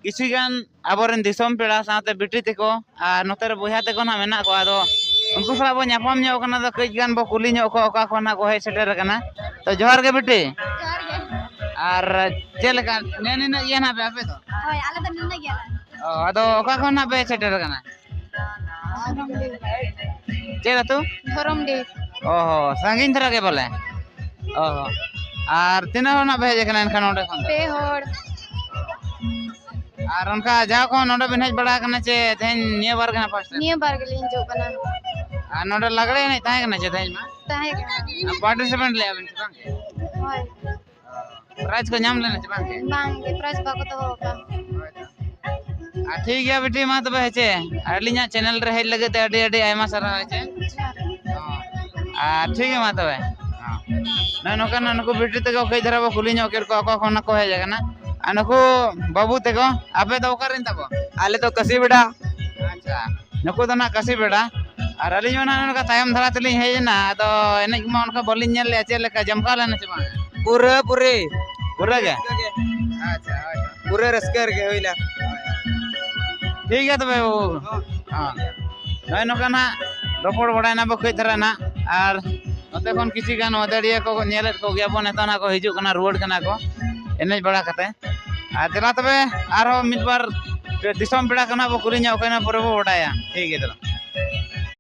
किछुगान आबोरेन दिसोम पेड़ा साथे बिटी तेको और नोते रे बोया तेको ना मेना को आदो उनको साला बो ᱧᱟᱯᱟᱢ ᱧᱚᱜ ᱠᱟᱱᱟ ᱫᱚ ᱠᱟᱹᱡ ᱜᱟᱱ ᱵᱚ ᱠᱩᱞᱤ ᱧᱚᱜ ᱠᱚ ᱚᱠᱟ ᱠᱷᱚᱱ ᱦᱟᱸᱜ ᱠᱚ ᱦᱮᱡ ᱥᱮᱴᱮᱨ ᱟᱠᱟᱱᱟ ᱛᱚ ᱡᱚᱦᱟᱨ ᱜᱮ ᱵᱤᱴᱤ ᱟᱨ ᱪᱮᱫ ᱞᱮᱠᱟ ᱱᱮᱱᱤᱱᱟᱹᱜ ᱤᱭᱟᱹ ᱱᱟᱜ ᱯᱮ ᱟᱯᱮ ᱫᱚ ᱦᱳᱭ ᱟᱞᱮ ᱫᱚ ᱱᱤᱱᱟᱹᱜ ᱜᱮᱭᱟ ᱚ ᱟᱫᱚ ᱚᱠᱟ ᱠᱷᱚᱱ ᱦᱟᱸᱜ ᱯᱮ ᱥᱮᱴᱮᱨ ᱟᱠᱟᱱᱟ ᱪᱮᱫ ᱟᱹᱛᱩ ᱫᱷᱚᱨᱚᱢᱰᱤ ᱚ ᱥᱟᱺᱜᱤᱧ ᱫᱷᱟᱨᱟ ᱜᱮ ᱵᱚᱞᱮ ᱚ ᱟᱨ ᱛᱤᱱᱟᱹᱜ ᱦᱚᱲ ᱱᱟᱜ ᱯᱮ ᱦᱮᱡ ᱟᱠᱟᱱᱟ ᱮᱱᱠᱷᱟᱱ ᱚᱸᱰᱮ ᱠᱷᱚᱱ ᱯᱮ ᱦᱚᱲ ᱟᱨ ᱚᱱᱠᱟ ᱡᱟᱣ ᱠᱷᱚᱱ ᱱᱚᱰᱮ ᱵᱤᱱ ᱦᱮᱡ ᱵᱟᱲᱟ ᱟᱠᱟᱱᱟ ᱪᱮ ᱛᱮᱦᱮᱧ ᱱᱤᱭᱟᱹ ᱵᱟᱨ ᱜᱮ ᱱᱟᱜ ᱯᱷᱟᱥᱴ ᱱᱤᱭᱟᱹ ᱵᱟᱨ ᱜᱮᱞᱤᱧ ᱦᱤᱡᱩᱜ ᱠᱟᱱᱟ ᱟᱨ ᱱᱚᱰᱮ ᱞᱟᱜᱲᱮ ᱮᱱᱮᱡ ᱛᱟᱦᱮᱸ ᱠᱟᱱᱟ ᱪᱮ ᱛᱮᱦᱮᱧ ᱢᱟ ᱛᱟᱦᱮᱸ ᱠᱟᱱᱟ पार्टिसिपेंट ले आबिन बांग के ᱦᱳᱭ प्राइज को नाम लेना बांग के ᱵᱟᱝ ᱜᱮ ᱯᱨᱟइज ᱵᱟᱠᱚ ᱫᱚᱦᱚ ᱟᱠᱟᱫᱟ आ ठीक गया बेटी मा तबे हेचे अलिया चैनल रे हेज लगे ते अडी अडी आयमा सारा हेचे आ ठीक है मा तबे ना नोका ना नको बेटी तको कई धरा बो खुली नो केर को खना को हेज गना अनको बाबू तको आपे तो ओकरिन तबो आले तो कसी बेड़ा अच्छा नको तो ना कसी बेड़ा और अली ना नका तायम धरा तली हेज ना तो एने मा उनका बोलिन नेल ले चे लेका जमका लेना से बा पूरे पूरे पूरा के अच्छा पूरे रस्कर के होइला ठीक है तबे वो हां नय नका ना रोपड़ बड़ायना बो कई धरा ना और नते कोन किसी गान ओदड़िया को नेलेत को गया बन एतना को हिजु कना रोड कना को एनेज बड़ा कते आ तेला तबे आरो मिद बार दिसम पेड़ा कना बो कुली ᱧᱚᱜ कना पर बो बड़ाया ठीक है तला